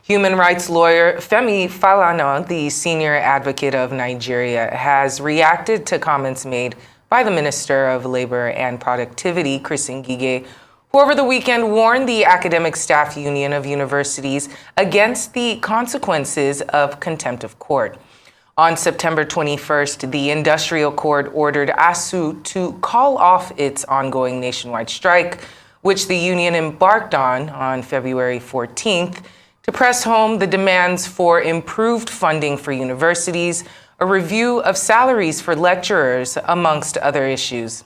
Human rights lawyer Femi Falana, the senior advocate of Nigeria, has reacted to comments made by the Minister of Labor and Productivity, Chris Ngige, who over the weekend warned the Academic Staff Union of Universities against the consequences of contempt of court. On September 21st, the Industrial Court ordered ASUU to call off its ongoing nationwide strike, which the union embarked on February 14th, to press home the demands for improved funding for universities, a review of salaries for lecturers, amongst other issues.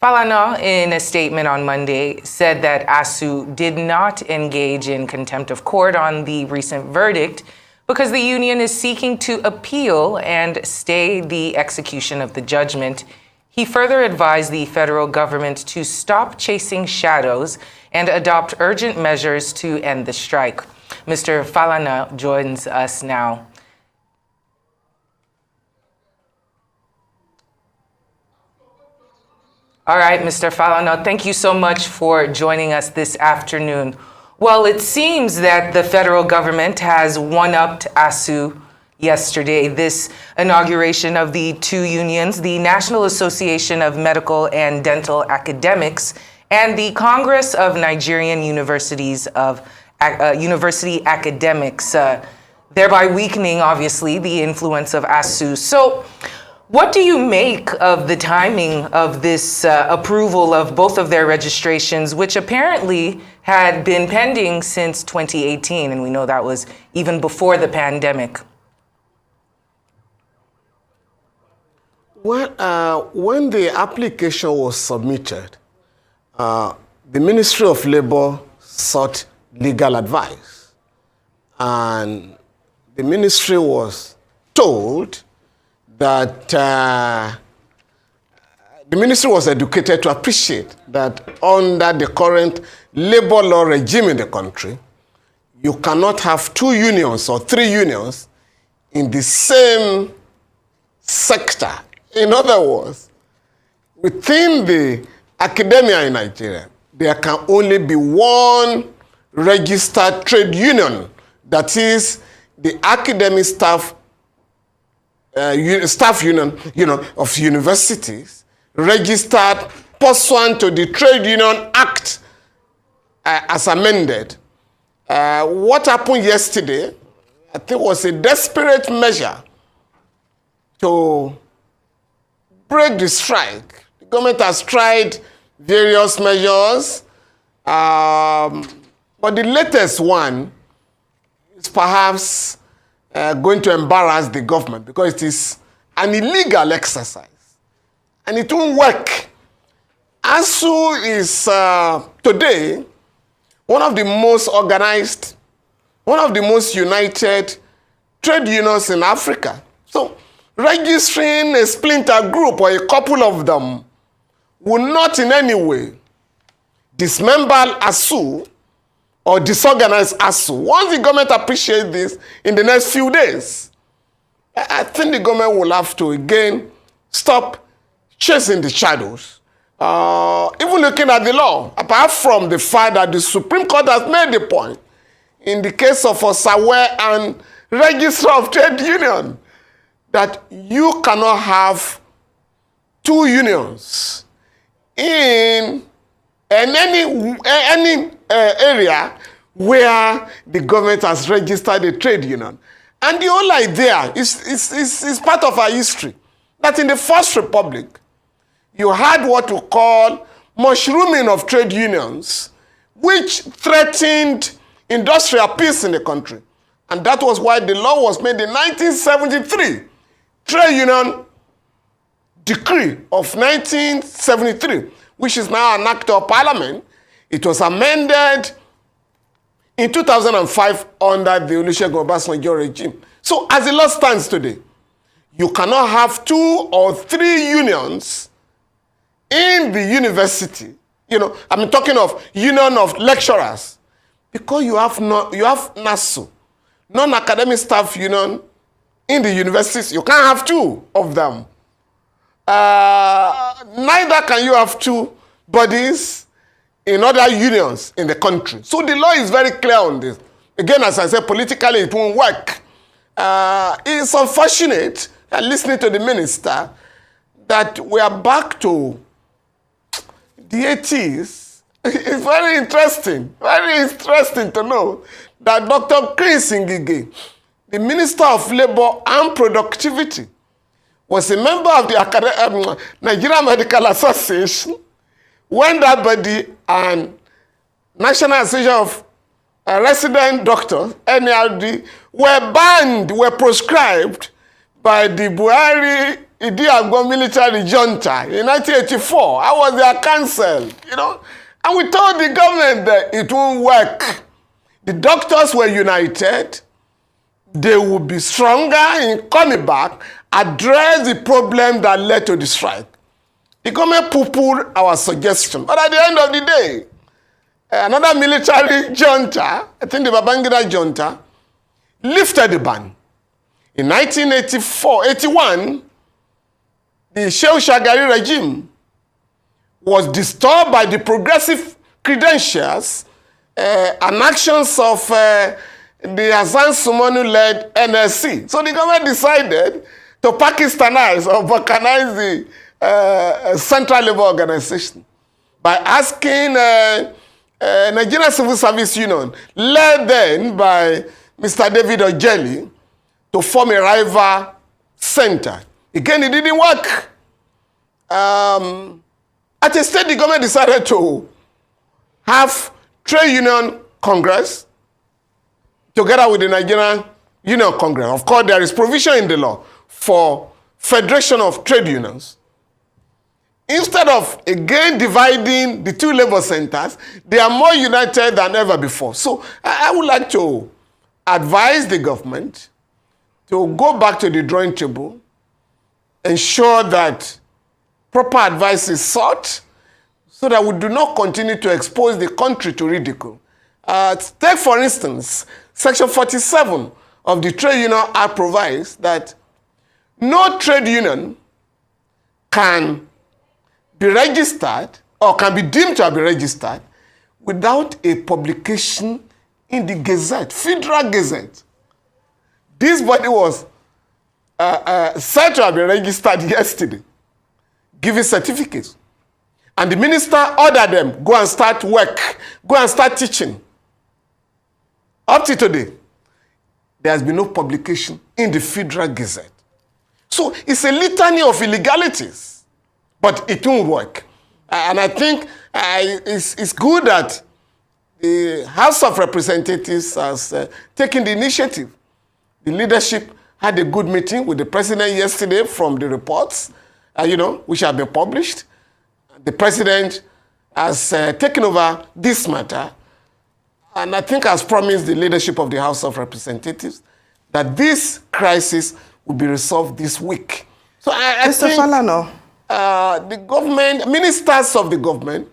Falana, in a statement on Monday, said that ASUU did not engage in contempt of court on the recent verdict because the union is seeking to appeal and stay the execution of the judgment. He further advised the federal government to stop chasing shadows and adopt urgent measures to end the strike. Mr. Falana joins us now. All right, Mr. Falana, thank you so much for joining us this afternoon. Well, it seems that the federal government has one-upped ASUU yesterday. This inauguration of the two unions, the National Association of Medical and Dental Academics and the Congress of Nigerian University Academics, thereby weakening, obviously, the influence of ASUU. So what do you make of the timing of this approval of both of their registrations, which apparently had been pending since 2018, and we know that was even before the pandemic? Well, when the application was submitted, the Ministry of Labor sought legal advice, and the ministry was told that the ministry was educated to appreciate that under the current labor law regime in the country, you cannot have two unions or three unions in the same sector. In other words, within the academia in Nigeria, there can only be one registered trade union, that is the academic staff union, of universities, registered pursuant to the Trade Union Act as amended. What happened yesterday, I think, was a desperate measure to break the strike. The government has tried various measures, but the latest one is perhaps going to embarrass the government because it is an illegal exercise and it won't work. ASUU is today one of the most organized, one of the most united trade unions in Africa. So registering a splinter group or a couple of them will not in any way dismember ASUU or disorganize ASUU. Once the government appreciates this in the next few days, I think the government will have to again stop chasing the shadows. Even looking at the law, apart from the fact that the Supreme Court has made the point in the case of Osawe and Registrar of Trade Union that you cannot have two unions in any area where the government has registered a trade union. And the whole idea is part of our history, that in the First Republic, you had what we call mushrooming of trade unions, which threatened industrial peace in the country. And that was why the law was made in 1973. Trade Union Decree of 1973, which is now an act of parliament. It was amended in 2005 under the Olusegun Obasanjo regime. So as the law stands today, you cannot have two or three unions in the university. I'm talking of union of lecturers, because you have NASU, non-academic staff union, in the universities. You can't have two of them. Neither can you have two bodies in other unions in the country. So the law is very clear on this, again, as I said, politically it won't work. It's unfortunate, listening to the minister, that we are back to the 80s. It's very interesting to know that Dr. Chris Ngige, the Minister of Labor and Productivity, was a member of the Nigerian Medical Association when that body and National Association of Resident Doctors, NLD, were proscribed by the Buhari Idi Agbo military junta in 1984. I was their counsel, and we told the government that it won't work. The doctors were united. They would be stronger in coming back, address the problem that led to the strike. The government poo-pooed our suggestion. But at the end of the day, another military junta, I think the Babangida junta, lifted the ban. In 1981, the Shehu Shagari regime was disturbed by the progressive credentials and actions of the Hassan Sumonu-led NSC. So the government decided to Pakistanize or balkanize the Central Labour Organization by asking Nigerian Civil Service Union, led then by Mr. David Ojeli, to form a rival center. Again, it didn't work. At a state, the government decided to have trade union congress together with the Nigerian Union Congress. Of course, there is provision in the law for federation of trade unions. Instead of, again, dividing the two labor centers, they are more united than ever before. So I would like to advise the government to go back to the drawing table, ensure that proper advice is sought so that we do not continue to expose the country to ridicule. Take, for instance, Section 47 of the Trade Union Act provides that no trade union can be registered or can be deemed to have been registered without a publication in the Gazette, Federal Gazette. This body was said to have been registered yesterday, giving certificates. And the minister ordered them, go and start work, go and start teaching. Up to today, there has been no publication in the Federal Gazette. So it's a litany of illegalities, but it won't work. And I think it's good that the House of Representatives has taken the initiative. The leadership had a good meeting with the president yesterday from the reports, which have been published. The president has taken over this matter, and I think has promised the leadership of the House of Representatives that this crisis will be resolved this week. So I think Falana, the government, ministers of the government,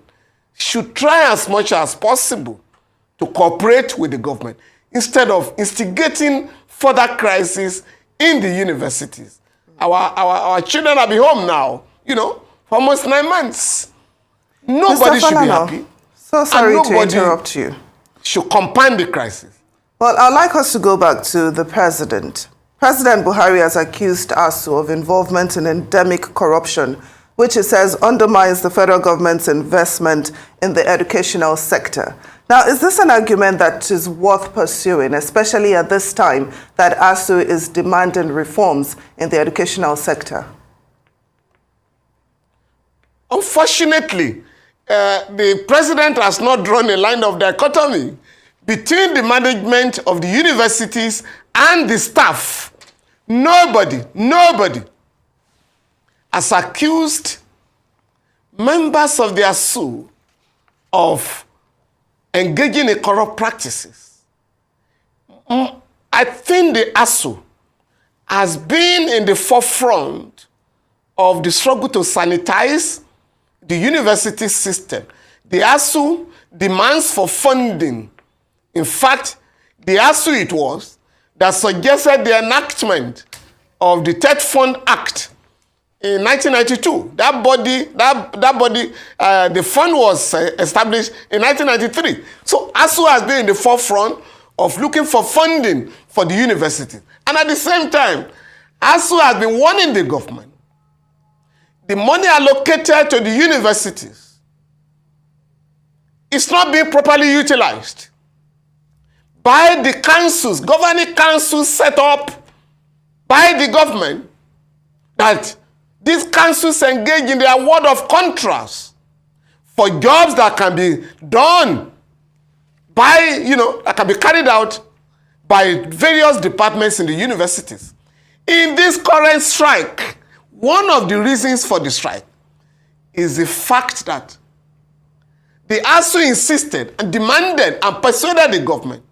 should try as much as possible to cooperate with the government instead of instigating further crisis in the universities. Our children will be home now, for almost 9 months. Nobody should be happy. So sorry to interrupt you. Should compound the crisis. Well, I'd like us to go back to the president. President Buhari has accused ASUU of involvement in endemic corruption, which he says undermines the federal government's investment in the educational sector. Now, is this an argument that is worth pursuing, especially at this time that ASUU is demanding reforms in the educational sector? Unfortunately, the president has not drawn a line of dichotomy between the management of the universities and the staff. Nobody has accused members of the ASUU of engaging in corrupt practices. I think the ASUU has been in the forefront of the struggle to sanitize the university system. The ASUU demands for funding. In fact, the ASUU it was that suggested the enactment of the Third Fund Act in 1992. That body, the fund was established in 1993. So ASUU has been in the forefront of looking for funding for the university. And at the same time, ASUU has been warning the government. The money allocated to the universities is not being properly utilized by the councils, governing councils set up by the government, that these councils engage in the award of contracts for jobs that can be done by, that can be carried out by various departments in the universities. In this current strike, one of the reasons for the strike is the fact that the ASUU insisted and demanded and persuaded the government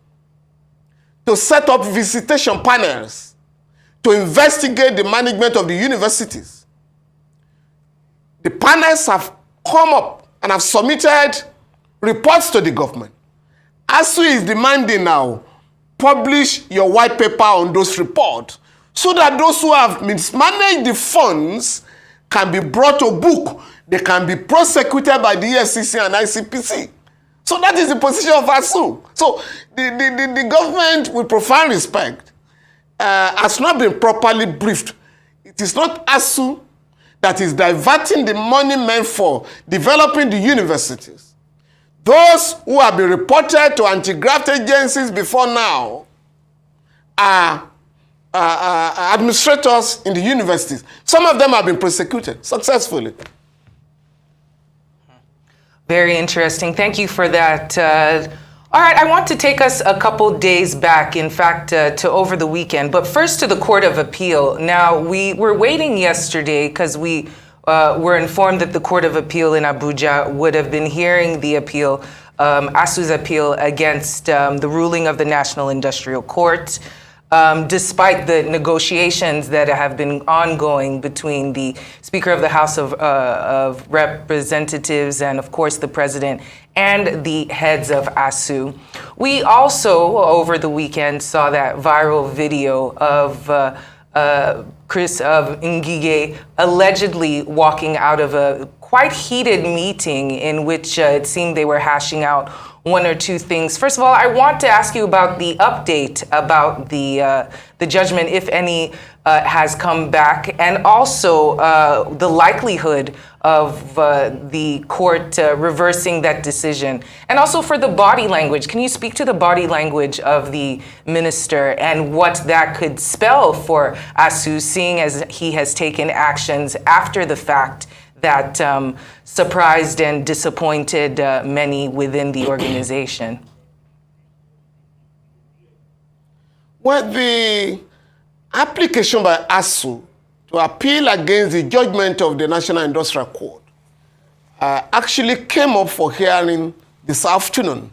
to set up visitation panels to investigate the management of the universities. The panels have come up and have submitted reports to the government. ASUU is demanding now, publish your white paper on those reports so that those who have mismanaged the funds can be brought to book. They can be prosecuted by the EFCC and ICPC. So that is the position of ASUU. So the government, with profound respect, has not been properly briefed. It is not ASUU that is diverting the money meant for developing the universities. Those who have been reported to anti-graft agencies before now are administrators in the universities. Some of them have been prosecuted successfully. Very interesting. Thank you for that. All right, I want to take us a couple days back, in fact, to over the weekend. But first to the Court of Appeal. Now, we were waiting yesterday because we were informed that the Court of Appeal in Abuja would have been hearing the appeal, ASUU's appeal against the ruling of the National Industrial Court. Despite the negotiations that have been ongoing between the Speaker of the House of Representatives and, of course, the President and the heads of ASUU. We also, over the weekend, saw that viral video of Ngige allegedly walking out of a quite heated meeting in which it seemed they were hashing out one or two things. First of all, I want to ask you about the update about the judgment, if any, has come back, and also the likelihood of the court reversing that decision. And also for the body language, can you speak to the body language of the minister and what that could spell for ASUU, seeing as he has taken actions after the fact that surprised and disappointed many within the organization? Well, the application by ASUU to appeal against the judgment of the National Industrial Court actually came up for hearing this afternoon.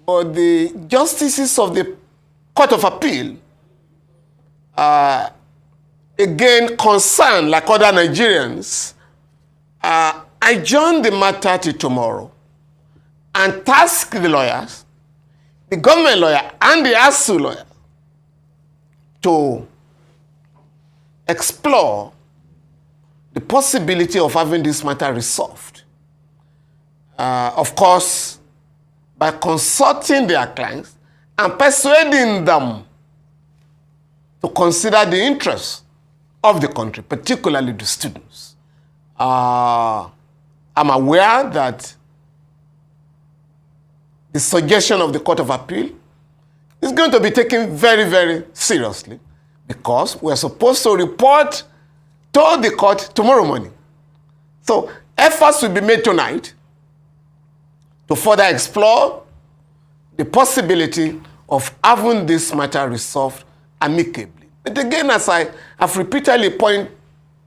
But the justices of the Court of Appeal, again concerned like other Nigerians, adjourned the matter to tomorrow and tasked the lawyers, the government lawyer and the ASUU lawyer, to explore the possibility of having this matter resolved. Of course, by consulting their clients and persuading them to consider the interests of the country, particularly the students. I'm aware that the suggestion of the Court of Appeal is going to be taken very, very seriously, because we're supposed to report to the court tomorrow morning. So efforts will be made tonight to further explore the possibility of having this matter resolved amicably. But again, as I have repeatedly pointed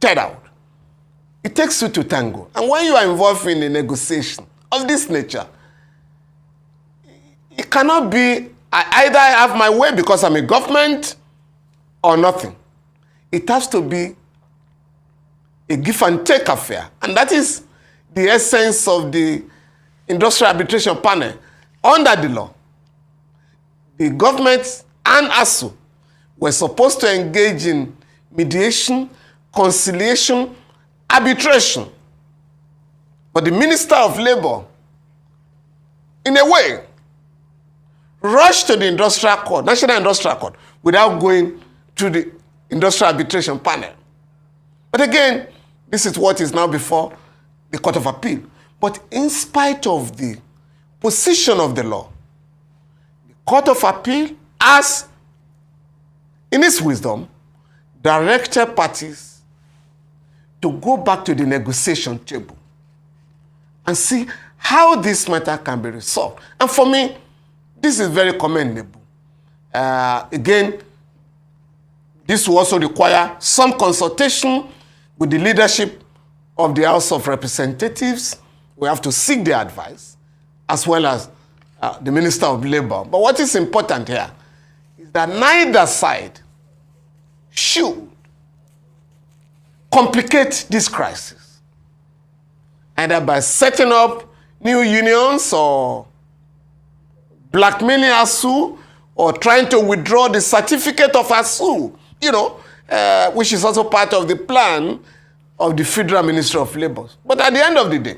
out, it takes two to tango. And when you are involved in a negotiation of this nature, it cannot be I either have my way because I'm a government or nothing. It has to be a give and take affair. And that is the essence of the Industrial Arbitration Panel. Under the law, the government and ASUU were supposed to engage in mediation, conciliation, arbitration. But the Minister of Labor, in a way, rush to the industrial court, National Industrial Court, without going to the Industrial Arbitration Panel. But again, this is what is now before the Court of Appeal. But in spite of the position of the law, the Court of Appeal has, in its wisdom, directed parties to go back to the negotiation table and see how this matter can be resolved. And for me, this is very commendable. Again, this will also require some consultation with the leadership of the House of Representatives. We have to seek their advice, as well as the Minister of Labor. But what is important here is that neither side should complicate this crisis, either by setting up new unions or blackmailing ASUU or trying to withdraw the certificate of ASUU, which is also part of the plan of the Federal Ministry of Labor. But at the end of the day,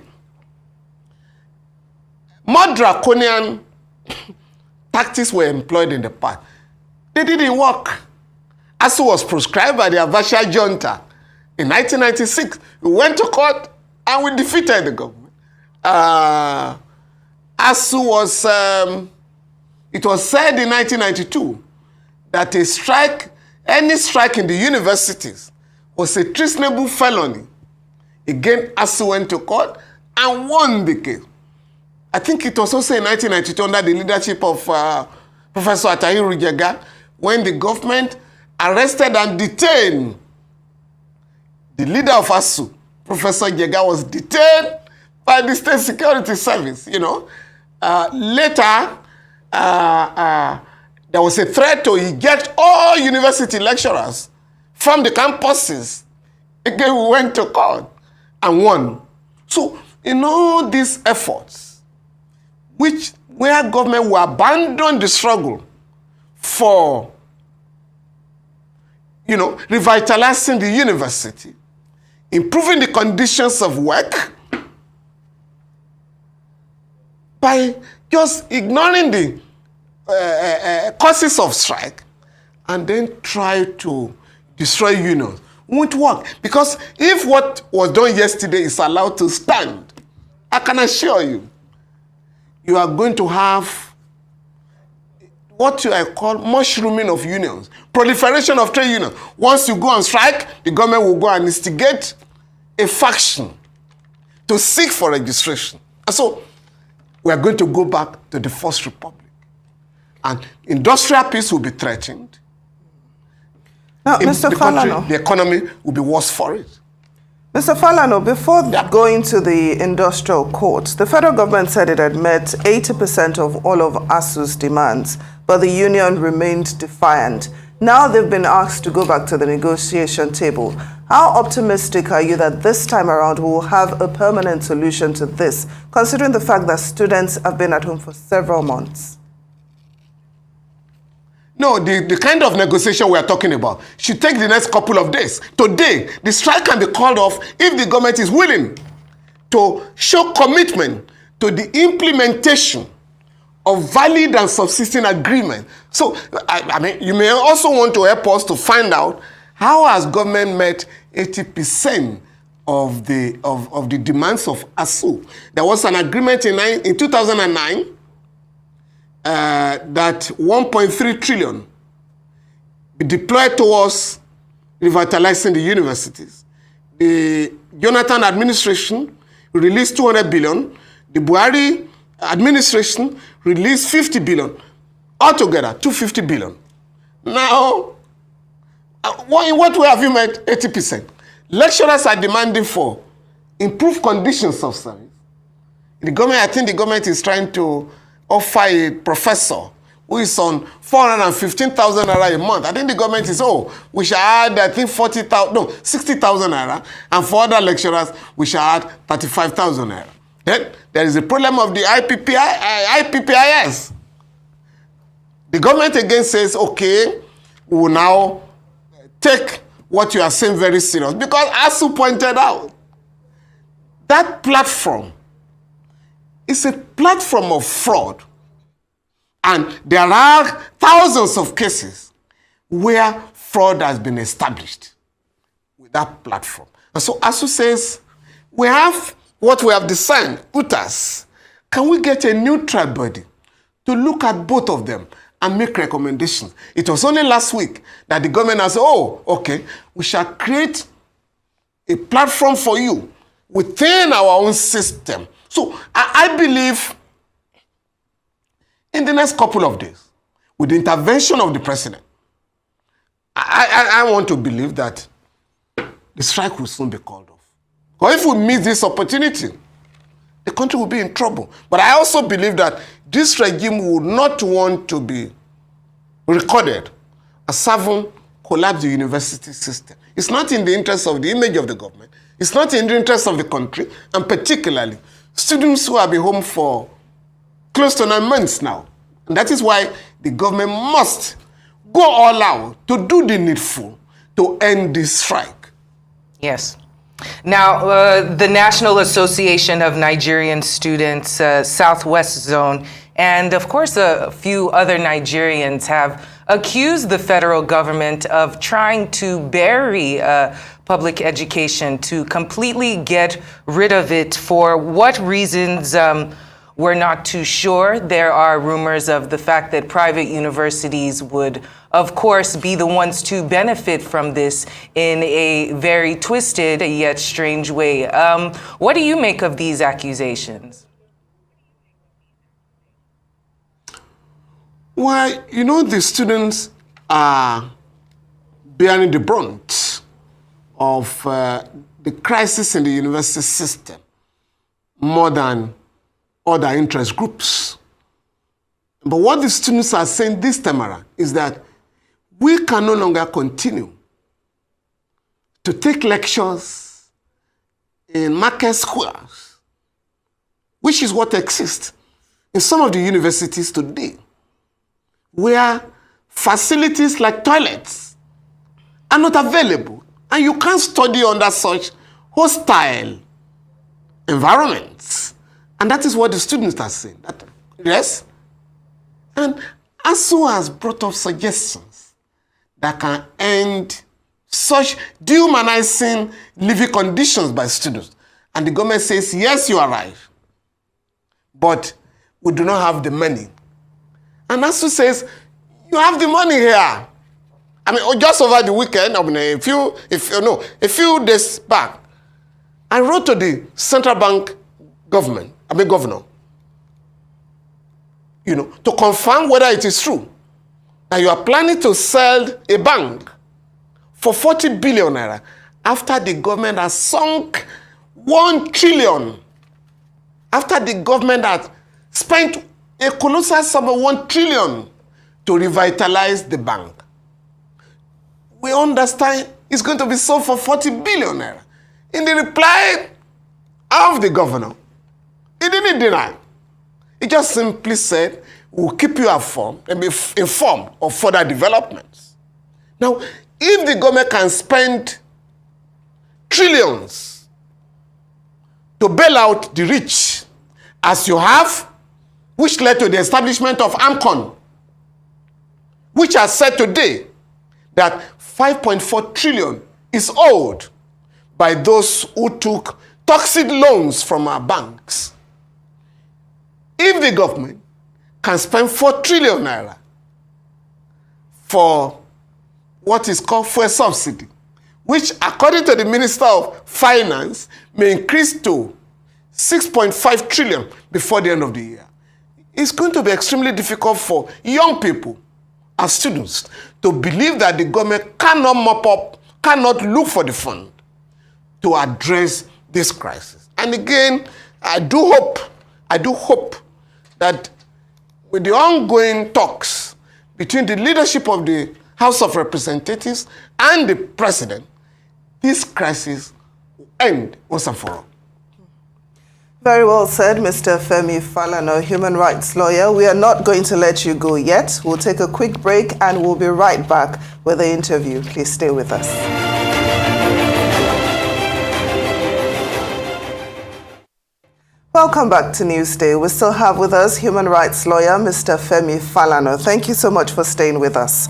more draconian tactics were employed in the past. They didn't work. ASUU was proscribed by the Abacha junta in 1996. We went to court and we defeated the government. ASUU was, it was said in 1992 that a strike, any strike in the universities was a treasonable felony. Again, ASUU went to court and won the case. I think it was also in 1992 under the leadership of Professor Atahiru Jega, when the government arrested and detained the leader of ASUU. Professor Jega was detained by the State Security Service, Later, there was a threat to eject all university lecturers from the campuses. Again, we went to court and won. So, in all these efforts, where government will abandon the struggle for, revitalizing the university, improving the conditions of work, by just ignoring the causes of strike and then try to destroy unions, won't work. Because if what was done yesterday is allowed to stand, I can assure you, you are going to have what I call mushrooming of unions, proliferation of trade unions. Once you go on strike, the government will go and instigate a faction to seek for registration. And so we are going to go back to the First Republic. And industrial peace will be threatened. Now, Mr. Falana, the economy will be worse for it. Mr. Falana, before going to the industrial court, the federal government said it had met 80% of all of ASUU's demands, but the union remained defiant. Now they've been asked to go back to the negotiation table. How optimistic are you that this time around we will have a permanent solution to this, considering the fact that students have been at home for several months? No, the kind of negotiation we are talking about should take the next couple of days. Today, the strike can be called off if the government is willing to show commitment to the implementation of valid and subsisting agreement. So, I mean, you may also want to help us to find out how has government met 80% of the demands of ASUU. There was an agreement in 2009 that 1.3 trillion be deployed towards revitalizing the universities. The Jonathan administration released 200 billion. The Buhari administration released 50 billion. Altogether, 250 billion. Now, in what way have you met 80%? Lecturers are demanding for improved conditions of service. The government, I think the government is trying to offer a professor who is on 415,000 naira a month. I think the government is, we shall add, I think 60,000 naira. And for other lecturers, we shall add 35,000 naira. Then there is a problem of the IPPIS. The government again says, okay, we will now take what you are saying very serious. Because as you pointed out, that platform is a platform of fraud, And there are thousands of cases where fraud has been established with that platform. And so ASUU says, we have what we have designed, UTAS. Can we get a neutral body to look at both of them and make recommendations? It was only last week that the government has said, oh, okay, we shall create a platform for you within our own system. So I believe in the next couple of days, with the intervention of the president, I want to believe that the strike will soon be called off. Because if we miss this opportunity, the country will be in trouble. But I also believe that this regime would not want to be recorded as having collapsed the university system. It's not in the interest of the image of the government. It's not in the interest of the country, and particularly students who have been home for close to 9 months now. And that is why the government must go all out to do the needful to end this strike. Yes. Now, the National Association of Nigerian Students, Southwest Zone, and of course a few other Nigerians have accused the federal government of trying to bury public education, to completely get rid of it. For what reasons, we're not too sure. There are rumors of the fact that private universities would, of course, be the ones to benefit from this in a very twisted yet strange way. What do you make of these accusations? Well, you know, the students are bearing the brunt of the crisis in the university system more than other interest groups. But what the students are saying this time around is that we can no longer continue to take lectures in market squares, which is what exists in some of the universities today, where facilities like toilets are not available, and you can't study under such hostile environments. And that is what the students are saying. Yes? And ASUU has brought up suggestions that can end such dehumanizing living conditions by students. And the government says, yes, you are right, but we do not have the money. And ASUU says, you have the money here. I mean, just over the weekend, a few days back, I wrote to the central bank governor, to confirm whether it is true that you are planning to sell a bank for 40 billion naira after the government has sunk 1 trillion, after the government has spent a colossal sum of 1 trillion to revitalize the bank. We understand it's going to be sold for 40 billion naira. In the reply of the governor, he didn't deny. He just simply said, we'll keep you informed of further developments. Now, if the government can spend trillions to bail out the rich, as you have, which led to the establishment of AMCON, which has said today that 5.4 trillion is owed by those who took toxic loans from our banks. If the government can spend 4 trillion naira for what is called fuel subsidy, which according to the Minister of Finance may increase to 6.5 trillion before the end of the year, it's going to be extremely difficult for young people as students to believe that the government cannot mop up, cannot look for the fund to address this crisis. And again, I do hope that with the ongoing talks between the leadership of the House of Representatives and the President, this crisis will end once and for all. Very well said, Mr. Femi Falana, human rights lawyer. We are not going to let you go yet. We'll take a quick break and we'll be right back with the interview. Please stay with us. Welcome back to Newsday. We still have with us human rights lawyer, Mr. Femi Falana. Thank you so much for staying with us.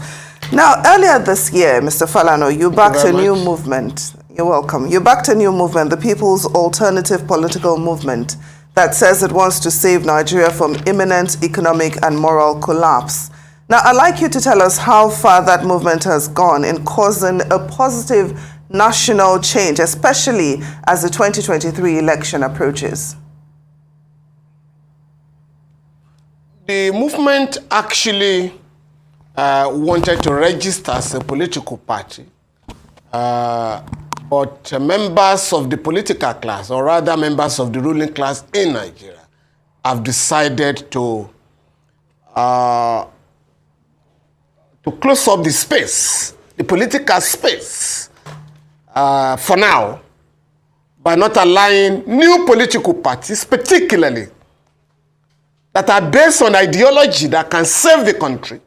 Now, earlier this year, Mr. Falana, you backed a new movement. You're welcome. You backed a new movement, the People's Alternative Political Movement, that says it wants to save Nigeria from imminent economic and moral collapse. Now, I'd like you to tell us how far that movement has gone in causing a positive national change, especially as the 2023 election approaches. The movement actually wanted to register as a political party, but members of the political class, or rather members of the ruling class in Nigeria, have decided to close up the space, the political space, for now, by not allowing new political parties, particularly that are based on ideology that can save the country,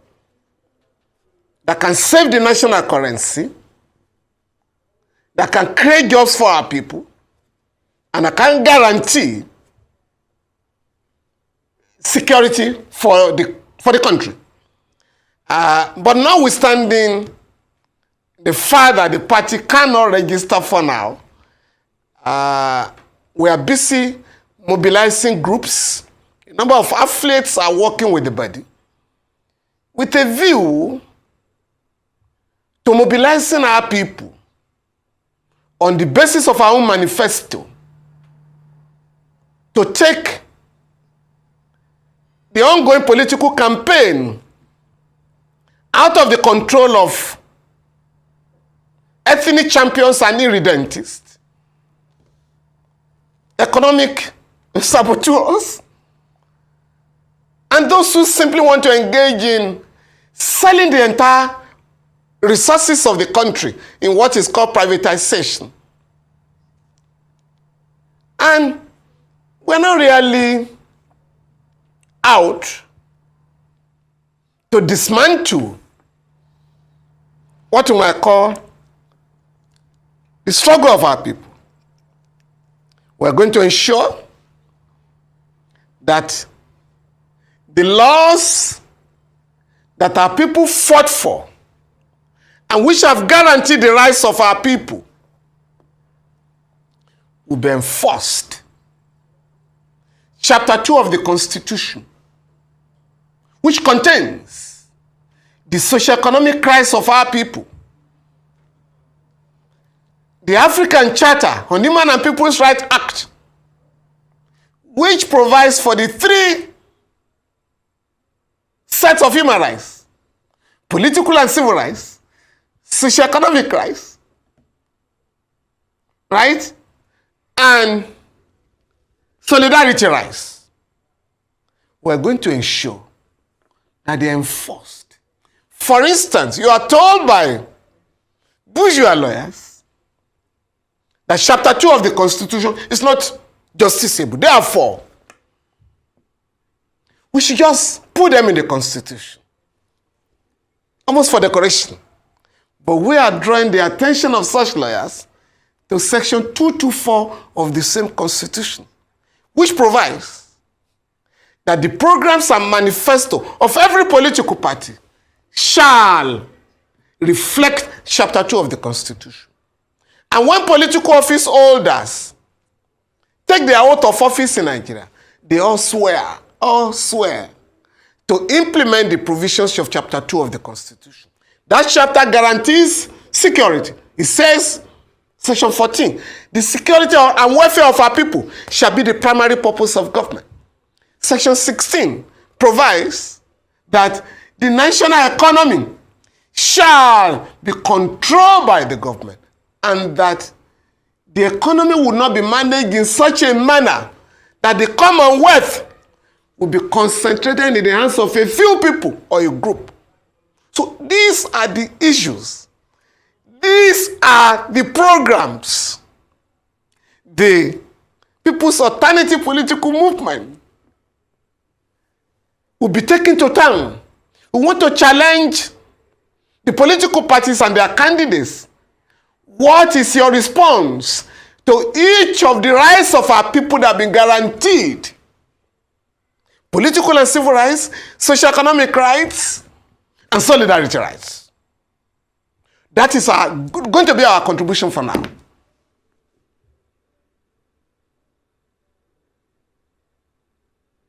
that can save the national currency, that can create jobs for our people, and that can guarantee security for the country. But notwithstanding the fact that the party cannot register for now, we are busy mobilizing groups. A number of athletes are working with the body with a view to mobilizing our people on the basis of our own manifesto to take the ongoing political campaign out of the control of ethnic champions and irredentists, economic saboteurs, and those who simply want to engage in selling the entire resources of the country in what is called privatization. And we're not really out to dismantle what we might call the struggle of our people. We're going to ensure that the laws that our people fought for and which have guaranteed the rights of our people will be enforced. Chapter 2 of the Constitution, which contains the socio-economic crisis of our people, the African Charter on Human and People's Rights Act, which provides for the 3 sets of human rights: political and civil rights, socio-economic rights, right, and solidarity rights. We're going to ensure that they're enforced. For instance, you are told by bourgeois lawyers that chapter 2 of the Constitution is not justiciable. Therefore, we should just put them in the Constitution, almost for decoration. But we are drawing the attention of such lawyers to section 224 of the same Constitution, which provides that the programs and manifesto of every political party shall reflect chapter 2 of the Constitution. And when political office holders take their oath of office in Nigeria, they all swear to implement the provisions of chapter 2 of the Constitution. That chapter guarantees security. It says, section 14, the security and welfare of our people shall be the primary purpose of government. Section 16 provides that the national economy shall be controlled by the government, and that the economy will not be managed in such a manner that the commonwealth will be concentrated in the hands of a few people or a group. So these are the issues. These are the programs the People's Alternative Political Movement will be taken to town. We want to challenge the political parties and their candidates. What is your response to each of the rights of our people that have been guaranteed. Political and civil rights, socio-economic rights, and solidarity rights. That is going to be our contribution for now.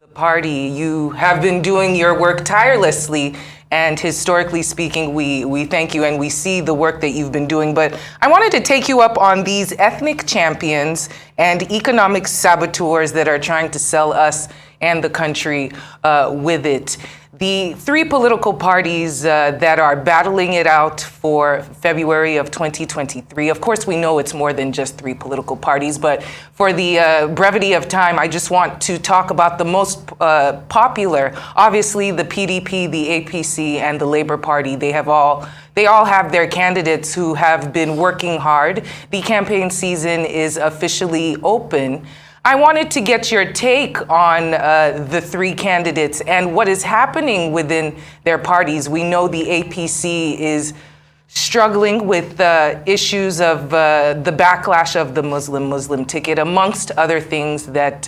The party, you have been doing your work tirelessly, and historically speaking, we thank you and we see the work that you've been doing. But I wanted to take you up on these ethnic champions and economic saboteurs that are trying to sell us and the country with it. The three political parties that are battling it out for February of 2023. Of course, we know it's more than just three political parties, but for the brevity of time, I just want to talk about the most popular. Obviously, the PDP, the APC, and the Labour Party. They all have their candidates who have been working hard. The campaign season is officially open. I wanted to get your take on the three candidates and what is happening within their parties. We know the APC is struggling with issues of the backlash of the Muslim ticket, amongst other things that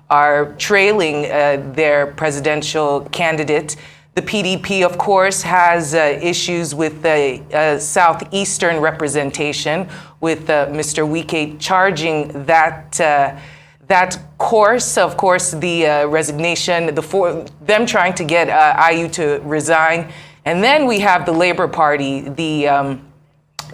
are trailing their presidential candidate. The PDP, of course, has issues with the southeastern representation, with Mr. Wike charging that course, of course, the resignation, them trying to get ASUU to resign. And then we have the Labour Party,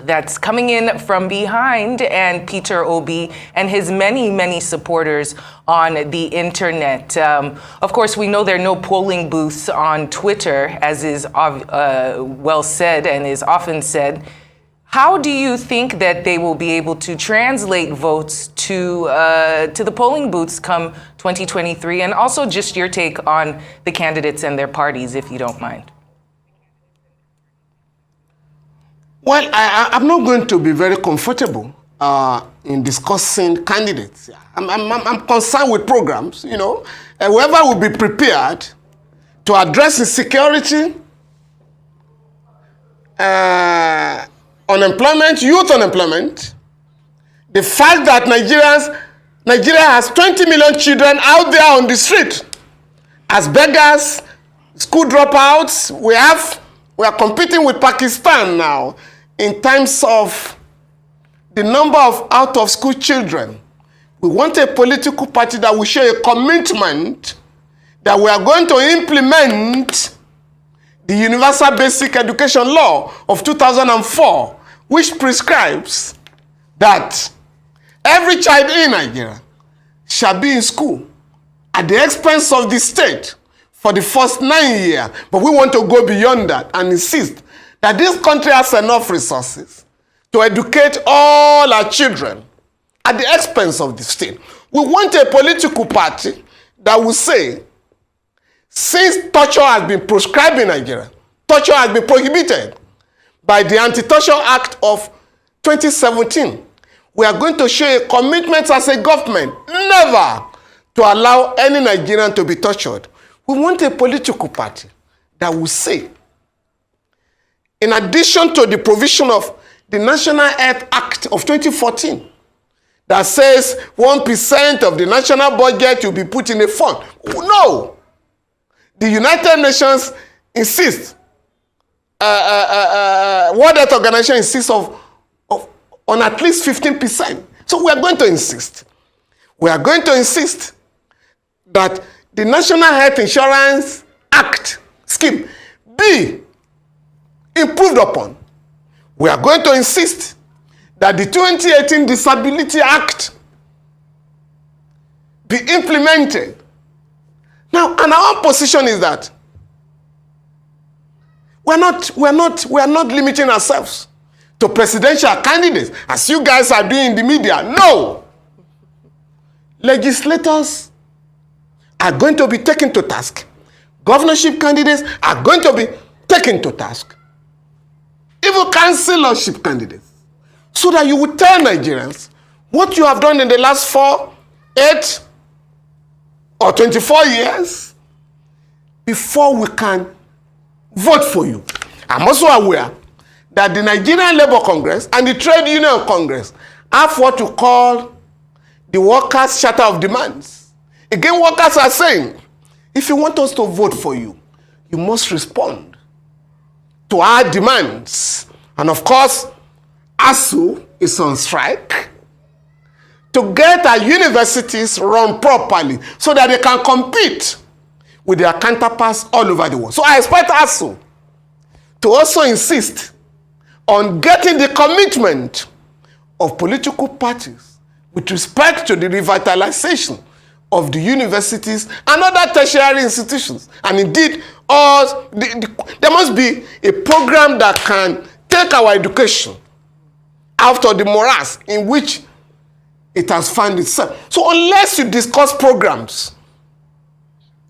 that's coming in from behind, and Peter Obi and his many, many supporters on the internet. Of course, we know there are no polling booths on Twitter, as is well said and is often said. How do you think that they will be able to translate votes to the polling booths come 2023? And also just your take on the candidates and their parties, if you don't mind. Well, I'm not going to be very comfortable in discussing candidates. I'm concerned with programs, and whoever will be prepared to address insecurity, unemployment, youth unemployment, the fact that Nigeria has 20 million children out there on the street as beggars, school dropouts. We are competing with Pakistan now in terms of the number of out-of-school children. We want a political party that will show a commitment that we are going to implement the Universal Basic Education Law of 2004, which prescribes that every child in Nigeria shall be in school at the expense of the state for the first 9 years. But we want to go beyond that and insist that this country has enough resources to educate all our children at the expense of the state. We want a political party that will say, since torture has been proscribed in Nigeria, torture has been prohibited by the Anti-Torture Act of 2017, we are going to show a commitment as a government never to allow any Nigerian to be tortured. We want a political party that will say, in addition to the provision of the National Health Act of 2014, that says 1% of the national budget will be put in a fund. No! The United Nations insists, World Health Organization insists on at least 15%. So we are going to insist. We are going to insist that the National Health Insurance Act scheme be improved upon. We are going to insist that the 2018 Disability Act be implemented. Now, and our position is that we are not limiting ourselves to presidential candidates, as you guys are doing in the media. No! Legislators are going to be taken to task. Governorship candidates are going to be taken to task. Even councillorship candidates. So that you will tell Nigerians what you have done in the last 4, 8, or 24 years before we can vote for you. I'm also aware that the Nigerian Labour Congress and the Trade Union Congress have what you call the workers' charter of demands. Again, workers are saying, if you want us to vote for you, you must respond to our demands. And of course, ASUU is on strike to get our universities run properly so that they can compete with their counterparts all over the world. So I expect ASUU to also insist on getting the commitment of political parties with respect to the revitalization of the universities and other tertiary institutions. And indeed, there must be a program that can take our education out of the morass in which it has found itself. So unless you discuss programs,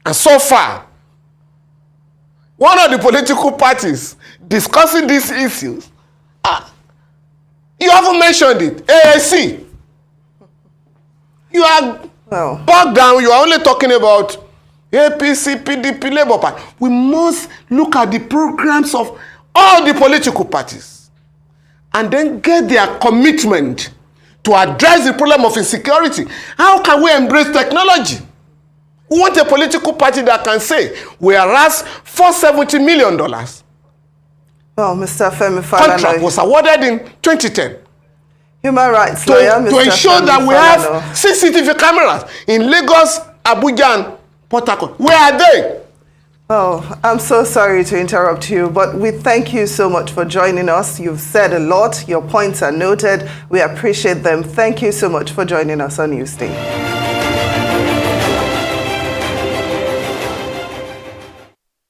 and so far, one of the political parties discussing these issues, you haven't mentioned it, ASUU. You are bogged down, you are only talking about APC, PDP, Labour Party. We must look at the programs of all the political parties and then get their commitment to address the problem of insecurity. How can we embrace technology? We want a political party that can say, we arrest $470 million. Well, Mr. Femi Falana, contract was awarded in 2010. Human rights lawyer, Mr. To ensure Femi that we Falana. have CCTV cameras in Lagos, Abuja, and Port Harcourt. Where are they? Oh, I'm so sorry to interrupt you, but we thank you so much for joining us. You've said a lot. Your points are noted. We appreciate them. Thank you so much for joining us on Newsday.